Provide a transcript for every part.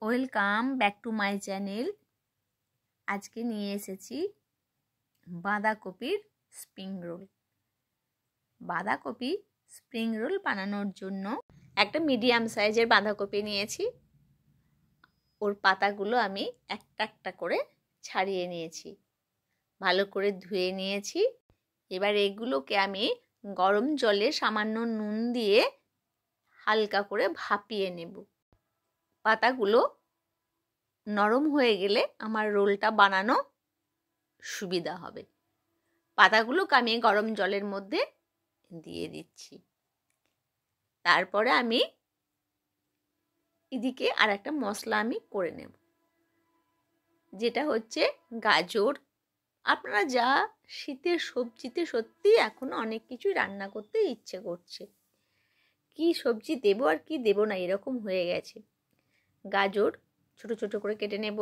Welcome back to my channel. আজকে নিয়ে এসেছি বাঁধাকপির স্প্রিং রোল। বাঁধাকপি স্প্রিং রোল বানানোর জন্য একটা মিডিয়াম সাইজের বাঁধাকপি নিয়েছি। ওর পাতাগুলো আমি একটা একটা করে ছাড়িয়ে নিয়েছি, ভালো করে ধুয়ে নিয়েছি। এবার এগুলোকে আমি গরম জলে সামান্য নুন দিয়ে হালকা করে ভাপিয়ে নেব। পাতাগুলো নরম হয়ে গেলে আমার রোলটা বানানো সুবিধা হবে। পাতাগুলোকে আমি গরম জলের মধ্যে দিয়ে দিচ্ছি। তারপরে আমি এদিকে আর একটা মশলা আমি করে নেব, যেটা হচ্ছে গাজর। আপনারা যা শীতের সবজিতে সত্যি এখন অনেক কিছু রান্না করতে ইচ্ছে করছে, কি সবজি দেবো আর কি দেবো না এরকম হয়ে গেছে। গাজর ছোট ছোট করে কেটে নেব।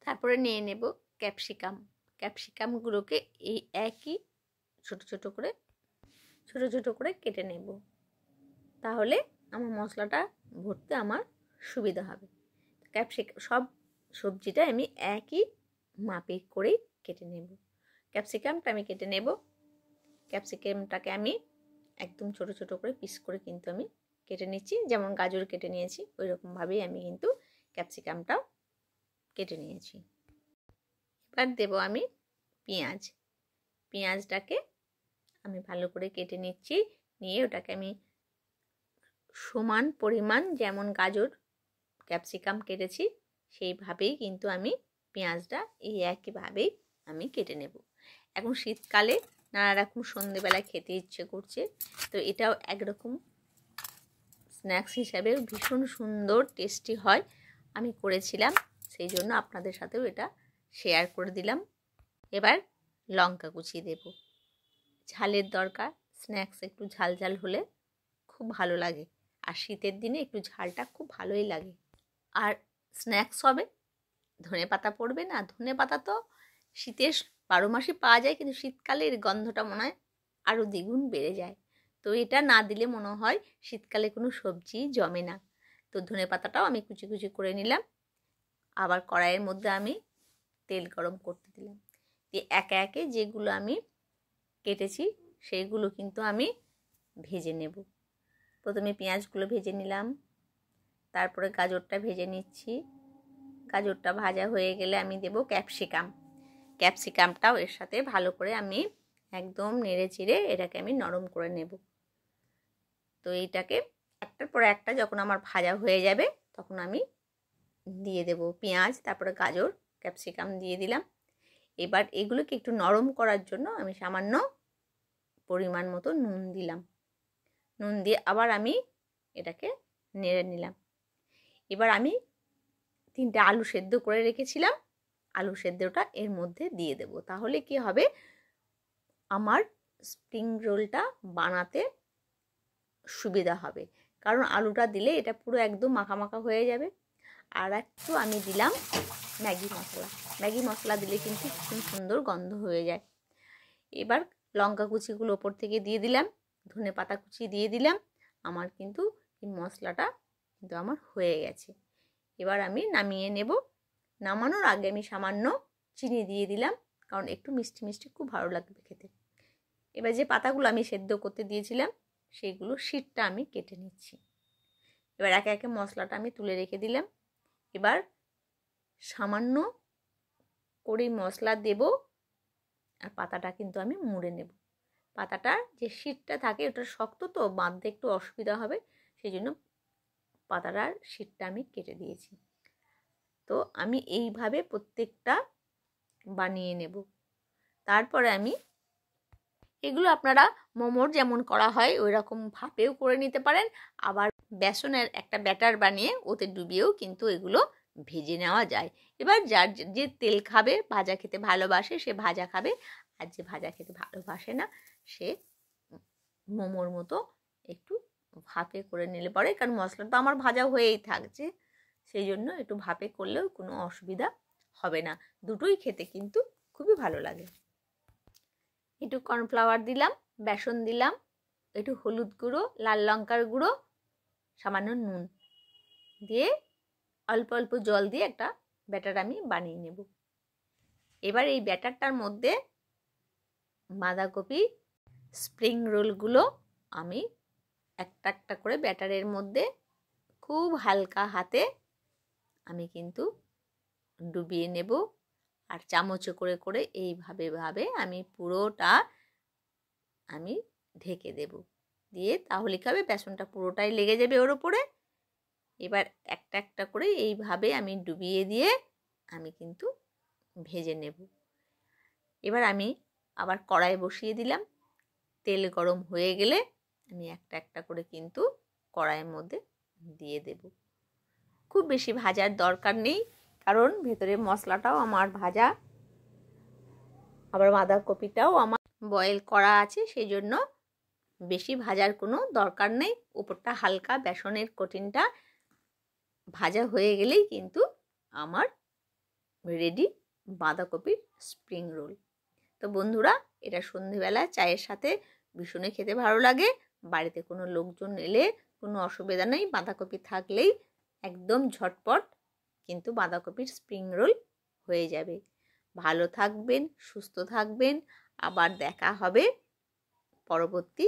তারপরে নিয়ে নেব ক্যাপসিকাম। ক্যাপসিকামগুলোকে এই একই ছোট ছোট করে কেটে নেব, তাহলে আমার মশলাটা ভরতে আমার সুবিধা হবে। ক্যাপসিকাম সব সবজিটা আমি একই মাপে করেই কেটে নেব। ক্যাপসিকামটা আমি কেটে নেব। ক্যাপসিকামটাকে আমি একদম ছোট ছোট করে পিস করে কিন্তু আমি কেটে নিচ্ছি, যেমন গাজর কেটে নিয়েছি ওই রকমভাবেই আমি কিন্তু ক্যাপসিকামটাও কেটে নিয়েছি। এবার দেবো আমি পেঁয়াজ। পেঁয়াজটাকে আমি ভালো করে কেটে নিচ্ছি, নিয়ে ওটাকে আমি সমান পরিমাণ যেমন গাজর ক্যাপসিকাম কেটেছি সেইভাবেই কিন্তু আমি পেঁয়াজটা এই একইভাবেই আমি কেটে নেব। এখন শীতকালে নানা রকম সন্ধেবেলায় খেতে ইচ্ছে করছে, তো এটাও একরকম স্ন্যাক্স হিসাবে ভীষণ সুন্দর টেস্টি হয়। আমি করেছিলাম, সেই জন্য আপনাদের সাথেও এটা শেয়ার করে দিলাম। এবার লঙ্কা কুচিয়ে দেব। ঝালের দরকার, স্ন্যাক্স একটু ঝাল ঝাল হলে খুব ভালো লাগে, আর শীতের দিনে একটু ঝালটা খুব ভালোই লাগে। আর স্ন্যাক্স হবে, ধনেপাতা পড়বে না। ধনেপাতা তো শীতের 12 মাসে পাওয়া যায়, কিন্তু শীতকালে এর গন্ধটা মনে হয় আরও দ্বিগুণ বেড়ে যায়। তো এটা না দিলে মনে হয় শীতকালে কোনো সবজি জমে না। তো ধনেপাতাটাও আমি কুচি কুচি করে নিলাম। আবার কড়াইয়ের মধ্যে আমি তেল গরম করতে দিলাম, দিয়ে একে একে যেগুলো আমি কেটেছি সেইগুলো কিন্তু আমি ভেজে নেব। প্রথমে পেঁয়াজগুলো ভেজে নিলাম, তারপরে গাজরটা ভেজে নিচ্ছি। গাজরটা ভাজা হয়ে গেলে আমি দেব ক্যাপসিকাম। ক্যাপসিকামটাও এর সাথে ভালো করে আমি একদম নেড়ে চেড়ে এটাকে আমি নরম করে নেব। তো এইটাকে একটার পর একটা যখন আমার ভাজা হয়ে যাবে তখন আমি দিয়ে দেব পেঁয়াজ, তারপরে গাজর, ক্যাপসিকাম দিয়ে দিলাম। এবার এগুলোকে একটু নরম করার জন্য আমি সামান্য পরিমাণ মতো নুন দিলাম। নুন দিয়ে আবার আমি এটাকে নেড়ে নিলাম। এবার আমি 3টে আলু সেদ্ধ করে রেখেছিলাম, আলু সেদ্ধটা এর মধ্যে দিয়ে দেব। তাহলে কি হবে, আমার স্প্রিং রোলটা বানাতে সুবিধা হবে, কারণ আলুটা দিলে এটা পুরো একদম মাখা মাখা হয়ে যাবে। আর একটু আমি দিলাম ম্যাগি মশলা। ম্যাগি মশলা দিলে কিন্তু খুব সুন্দর গন্ধ হয়ে যায়। এবার লঙ্কা কুচিগুলো ওপর থেকে দিয়ে দিলাম, ধনে পাতা কুচি দিয়ে দিলাম। আমার কিন্তু এই মশলাটা কিন্তু আমার হয়ে গেছে। এবার আমি নামিয়ে নেব। নামানোর আগে আমি সামান্য চিনি দিয়ে দিলাম, কারণ একটু মিষ্টি মিষ্টি খুব ভালো লাগবে খেতে। এবার যে পাতাগুলো আমি সেদ্ধ করতে দিয়েছিলাম সেইগুলো শীটটা আমি কেটে নিচ্ছি। এবার একে একে মশলাটা আমি তুলে রেখে দিলাম। এবার সামান্য করে মশলা দেব, আর পাতাটা কিন্তু আমি মুড়ে নেব। পাতাটার যে শীটটা থাকে ওটা শক্ত, তো বাঁধতে একটু অসুবিধা হবে, সেই জন্য পাতাটার শীটটা আমি কেটে দিয়েছি। তো আমি এইভাবে প্রত্যেকটা বানিয়ে নেব। তারপরে আমি এগুলো আপনারা মোমোর যেমন করা হয় ওই রকম ভাপেও করে নিতে পারেন, আবার বেসনের একটা ব্যাটার বানিয়ে ওতে ডুবিয়েও কিন্তু এগুলো ভেজে নেওয়া যায়। এবার যার যে তেল খাবে, ভাজা খেতে ভালোবাসে সে ভাজা খাবে, আর যে ভাজা খেতে ভালোবাসে না সে মোমোর মতো একটু ভাপে করে নিলে পরে, কারণ মশলা তো আমার ভাজা হয়েই থাকছে, সেই জন্য একটু ভাপে করলেও কোনো অসুবিধা হবে না। দুটোই খেতে কিন্তু খুবই ভালো লাগে। একটু কর্নফ্লাওয়ার দিলাম, বেসন দিলাম, একটু হলুদ গুঁড়ো, লাল লঙ্কার গুঁড়ো, সামান্য নুন দিয়ে অল্প অল্প জল দিয়ে একটা ব্যাটার আমি বানিয়ে নেব। এবার এই ব্যাটারটার মধ্যে বাঁধাকপি স্প্রিং রোলগুলো আমি একটা একটা করে ব্যাটারের মধ্যে খুব হালকা হাতে আমি কিন্তু ডুবিয়ে নেব। আর চামচে করে করে এইভাবে আমি পুরোটা আমি ঢেকে দেব। দিয়ে তাহলে কি হবে, বেসনটা পুরোটাই লেগে যাবে ওর উপরে। এবার একটা একটা করে এইভাবে আমি ডুবিয়ে দিয়ে আমি কিন্তু ভেজে নেব। এবার আমি আবার কড়াই বসিয়ে দিলাম। তেল গরম হয়ে গেলে আমি একটা একটা করে কিন্তু কড়াইয়ের মধ্যে দিয়ে দেব। খুব বেশি ভাজার দরকার নেই, কারণ ভেতরে মশলাটাও আমার ভাজা, আবার বাঁধাকপিটাও আমার বয়েল করা আছে, সেই জন্য বেশি ভাজার কোনো দরকার নেই। উপরটা হালকা বেসনের কোটিংটা ভাজা হয়ে গেলেই কিন্তু আমার রেডি বাঁধাকপির স্প্রিং রোল। তো বন্ধুরা, এটা সন্ধেবেলা চায়ের সাথে ভীষণই খেতে ভালো লাগে। বাড়িতে কোনো লোকজন এলে কোনো অসুবিধা নেই, বাঁধাকপি থাকলেই একদম ঝটপট কিন্তু বাঁধাকপির স্প্রিং রোল হয়ে যাবে। ভালো থাকবেন, সুস্থ থাকবেন, আবার দেখা হবে পরবর্তী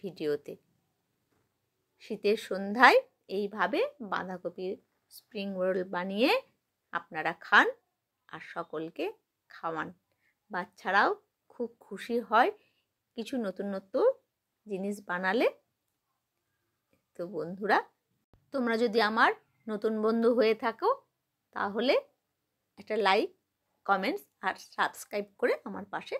ভিডিওতে। শীতের সন্ধ্যায় এইভাবে বাঁধাকপির স্প্রিং রোল বানিয়ে আপনারা খান আর সকলকে খাওয়ান। বাচ্চারাও খুব খুশি হয় কিছু নতুন নতুন জিনিস বানালে। তো বন্ধুরা, তোমরা যদি আমার নতুন বন্ধু হয়ে থাকো তাহলে একটা লাইক, কমেন্টস আর সাবস্ক্রাইব করে আমার পাশে